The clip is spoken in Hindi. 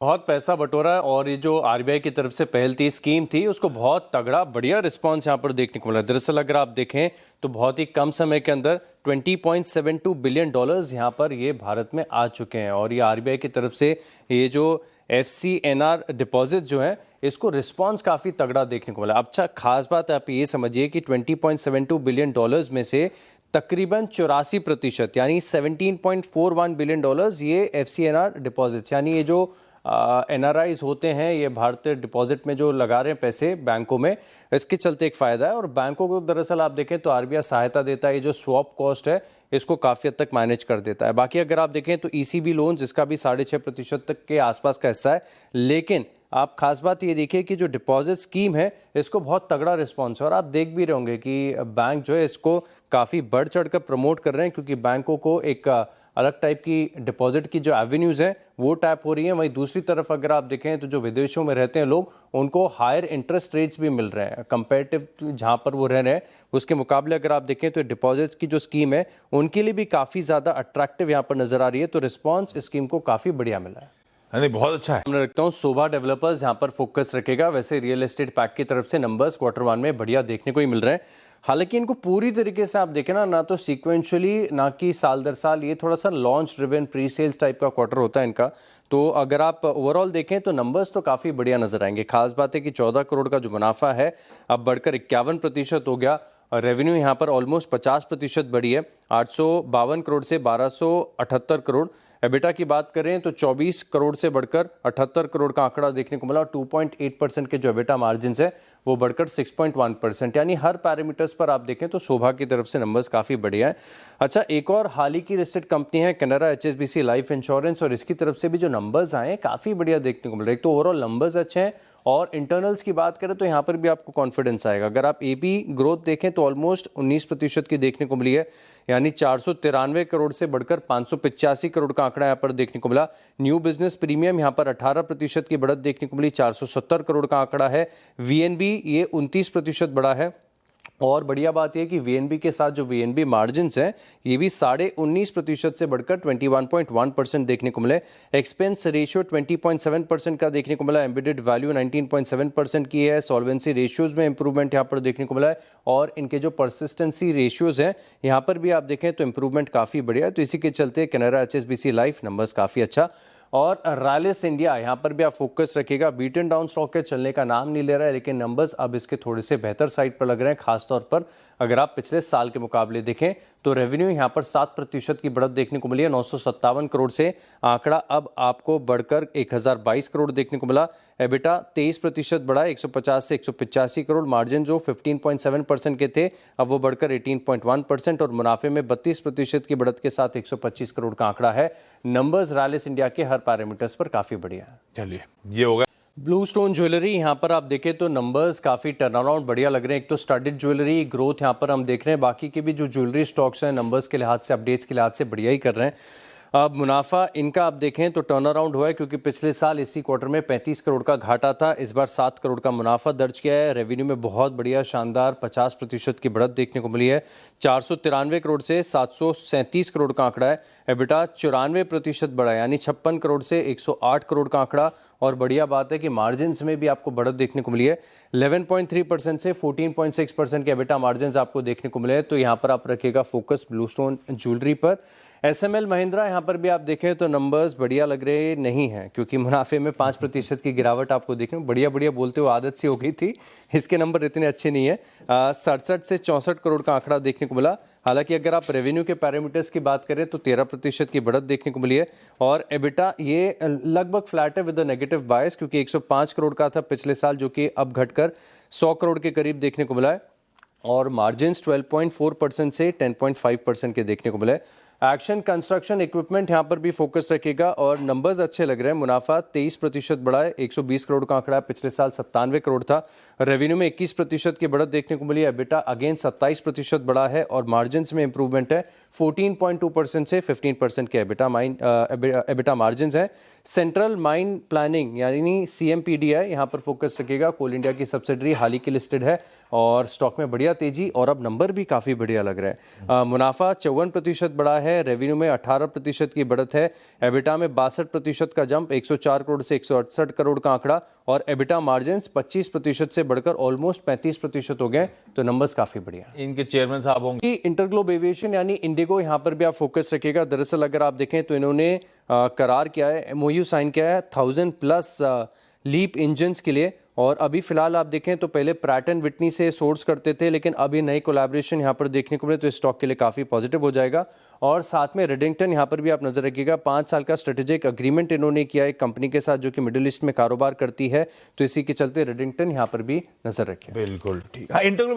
बहुत पैसा बटोरा है और ये जो आरबीआई की तरफ से पहल थी, स्कीम थी, उसको बहुत तगड़ा बढ़िया रिस्पांस यहाँ पर देखने को मिला। दरअसल अगर आप देखें तो बहुत ही कम समय के अंदर 20.72 बिलियन डॉलर्स यहाँ पर ये भारत में आ चुके हैं। और ये आरबीआई की तरफ से ये जो FCNR डिपॉजिट जो है, इसको रिस्पांस काफ़ी तगड़ा देखने को मिला। अच्छा, खास बात आप ये समझिए कि 20.72 बिलियन डॉलर्स में से तकरीबन 84% यानी 17.41 बिलियन डॉलर्स ये FCNR डिपॉजिट्स, यानी ये जो NRIs होते हैं, ये भारतीय डिपॉजिट में जो लगा रहे हैं पैसे बैंकों में, इसके चलते एक फ़ायदा है। और बैंकों को दरअसल आप देखें तो आरबीआई सहायता देता है, ये जो स्वैप कॉस्ट है इसको काफ़ी हद तक मैनेज कर देता है। बाकी अगर आप देखें तो ECB लोन्स, इसका भी 6.5% तक के आसपास का हिस्सा है। लेकिन आप खास बात ये देखिए कि जो डिपॉजिट स्कीम है इसको बहुत तगड़ा रिस्पॉन्स है। और आप देख भी रहे होंगे कि बैंक जो है इसको काफ़ी बढ़ चढ़ कर प्रमोट कर रहे हैं, क्योंकि बैंकों को एक अलग टाइप की डिपॉजिट की जो एवेन्यूज़ हैं वो टैप हो रही हैं। वहीं दूसरी तरफ अगर आप देखें तो जो विदेशों में रहते हैं लोग, उनको हायर इंटरेस्ट रेट्स भी मिल रहे हैं कंपेरेटिव जहां पर वो रह रहे हैं उसके मुकाबले। अगर आप देखें तो डिपॉजिट्स की जो स्कीम है उनके लिए भी काफ़ी ज़्यादा अट्रैक्टिव यहाँ पर नजर आ रही है। तो रिस्पॉन्स इस स्कीम को काफ़ी बढ़िया मिला है। नहीं, बहुत अच्छा है। मैं रखता हूँ शोभा डेवलपर्स यहाँ पर फोकस रखेगा। वैसे रियल एस्टेट पैक की तरफ से नंबर्स Q1 में बढ़िया देखने को ही मिल रहे हैं। हालांकि इनको पूरी तरीके से आप देखें ना तो सीक्वेंशियली, ना कि साल दर साल, ये थोड़ा सा launch driven pre sales type का क्वार्टर होता है इनका। तो अगर आप ओवरऑल देखें तो नंबर्स तो काफ़ी बढ़िया नजर आएंगे। खास बात है कि 14 करोड़ का जो मुनाफा है अब बढ़कर 51% हो गया। और रेवेन्यू यहाँ पर ऑलमोस्ट 50% बढ़ी है, 852 करोड़ से 1278 करोड़। एबिटा की बात करें तो 24 करोड़ से बढ़कर 78 करोड़ का आंकड़ा देखने को मिला। और 2.8% के जो एबिटा मार्जिन है वो बढ़कर 6.1%, यानी हर पैरामीटर्स पर आप देखें तो शोभा की तरफ से नंबर्स काफ़ी बढ़िया है। अच्छा, एक और हाल ही की लिस्टेड कंपनी है कैनरा HSBC लाइफ इंश्योरेंस, और इसकी तरफ से भी जो नंबर्स आए काफ़ी बढ़िया देखने को मिल रहे हैं। एक तो ओवरऑल नंबर्स अच्छे हैं, और इंटरनल्स की बात करें तो यहाँ पर भी आपको कॉन्फिडेंस आएगा। अगर आप AP ग्रोथ देखें तो ऑलमोस्ट 19% की देखने को मिली है, यानी 493 करोड़ से बढ़कर 585 करोड़ का आंकड़ा यहाँ पर देखने को मिला। न्यू बिजनेस प्रीमियम यहाँ पर 18% की बढ़त देखने को मिली, 470 करोड़ का आंकड़ा है। VNB ये 29% बढ़ा है। और बढ़िया बात यह कि VNB के साथ जो VNB मार्जिन्स हैं ये भी 19.5% से बढ़कर 21.1% देखने को मिले। एक्सपेंस रेशियो 20.7% का देखने को मिला। एम्बेडेड वैल्यू 19.7% की है। सॉल्वेंसी रेशियोज में इंप्रूवमेंट यहाँ पर देखने को मिला है। और इनके जो परसिस्टेंसी रेशियोज हैं यहाँ पर भी आप देखें तो इंप्रूवमेंट काफ़ी बढ़िया है। तो इसी के चलते कैनरा HSBC लाइफ नंबर्स काफ़ी अच्छा। और रैलिस इंडिया, यहाँ पर भी आप फोकस रखिएगा। बीटन डाउन स्टॉक के चलने का नाम नहीं ले रहा है, लेकिन नंबर्स अब इसके थोड़े से बेहतर साइड पर लग रहे हैं। खासतौर पर अगर आप पिछले साल के मुकाबले देखें तो रेवेन्यू यहाँ पर 7% की बढ़त देखने को मिली है। 957 करोड़ से आंकड़ा अब आपको बढ़कर 1022 करोड़ देखने को मिला। एबिटा 23% बढ़ा है, 150 से 185 करोड़। मार्जिन जो 15.7% के थे अब वो बढ़कर 18.1%, और मुनाफे में 32% की बढ़त के साथ 125 करोड़ का आंकड़ा है। नंबर्स रैलिस इंडिया के हर पैरामीटर्स पर काफ़ी बढ़िया है। चलिए, ये होगा। ब्लू स्टोन ज्वेलरी, यहाँ पर आप देखें तो नंबर्स काफ़ी टर्न अराउंड बढ़िया लग रहे हैं। एक तो स्टडेड ज्वेलरी ग्रोथ यहाँ पर हम देख रहे हैं, बाकी के भी जो ज्वेलरी स्टॉक्स हैं नंबर्स के लिहाज से, अपडेट्स के लिहाज से बढ़िया ही कर रहे हैं। अब मुनाफा इनका आप देखें तो टर्न अराउंड हुआ है, क्योंकि पिछले साल इसी क्वार्टर में 35 करोड़ का घाटा था, इस बार 7 करोड़ का मुनाफा दर्ज किया है। रेवेन्यू में बहुत बढ़िया शानदार 50% की बढ़त देखने को मिली है, 493 करोड़ से 737 करोड़ का आंकड़ा है। एबिटा 94% बढ़ा है, यानी 56 करोड़ से 108 करोड़ का आंकड़ा। और बढ़िया बात है कि मार्जिन्स में भी आपको बढ़त देखने को मिली है, 11.3% से 14.6% के एबिटा मार्जिन्स आपको देखने को मिले हैं। तो यहाँ पर आप रखिएगा फोकस ब्लू स्टोन ज्वेलरी पर। SML महिंद्रा, यहाँ पर भी आप देखें तो नंबर्स बढ़िया लग रहे नहीं हैं, क्योंकि मुनाफे में 5% की गिरावट आपको देखने बढ़िया बढ़िया बोलते हुए आदत सी हो गई थी, इसके नंबर इतने अच्छे नहीं है। 67 से 64 करोड़ का आंकड़ा देखने को मिला। हालांकि अगर आप रेवेन्यू के पैरामीटर्स की बात करें तो 13% की बढ़त देखने को मिली है। और एबिटा ये लगभग फ्लैट है विद नेगेटिव बायस, क्योंकि 105 करोड़ का था पिछले साल, जो कि अब घटकर 100 करोड़ के करीब देखने को मिला है। और मार्जिन्स 12.4% से 10.5% के देखने को मिले। एक्शन कंस्ट्रक्शन इक्विपमेंट, यहाँ पर भी फोकस रखिएगा, और नंबर्स अच्छे लग रहे हैं। मुनाफा 23% बढ़ा है, 120 करोड़ का आंकड़ा है, पिछले साल 97 करोड़ था। रेवेन्यू में 21% की बढ़त देखने को मिली है। एबिटा अगेन 27% बढ़ा है, और मार्जिन्स में इंप्रूवमेंट है, 14.2% से 15% के एबिटा मार्जिन्स है। सेंट्रल माइन प्लानिंग यानी CMPD है, यहाँ पर फोकस रखिएगा। कोल इंडिया की सब्सिडरी हाल ही की लिस्टेड है, और स्टॉक में बढ़िया तेजी, और अब नंबर भी काफ़ी बढ़िया लग रहे हैं। मुनाफा 54% बढ़ा है, है, रेवेन्यू में 18% की बढ़त है, एबिटा में 62% का जंप, 104 करोड़ से 168 करोड़ का आंकड़ा, और एबिटा मार्जिन 25% से बढ़कर ऑलमोस्ट 35% हो गए। तो नंबर्स काफी बढ़िया हैं। इनके चेयरमैन साहब होंगे। इंटरग्लोब एविएशन यानी इंडिगो, यहाँ पर भी आप फोकस रखिएगा। दरअसल अगर आप देखें तो इन्होंने करार किया है, एमओयू साइन किया है 1000+ लीप इंजन्स के लिए। और अभी फिलहाल आप देखें तो पहले प्रैट एंड विटनी से सोर्स करते थे, लेकिन अभी नई कोलैबोरेशन यहाँ पर देखने को मिले तो स्टॉक के लिए काफ़ी पॉजिटिव हो जाएगा। और साथ में रेडिंगटन, यहाँ पर भी आप नजर रखिएगा, 5 साल का स्ट्रेटेजिक एग्रीमेंट इन्होंने किया एक कंपनी के साथ जो कि मिडिल ईस्ट में कारोबार करती है, तो इसी के चलते रेडिंगटन यहाँ पर भी नजर रखिए। बिल्कुल ठीक है। इंटरव्यू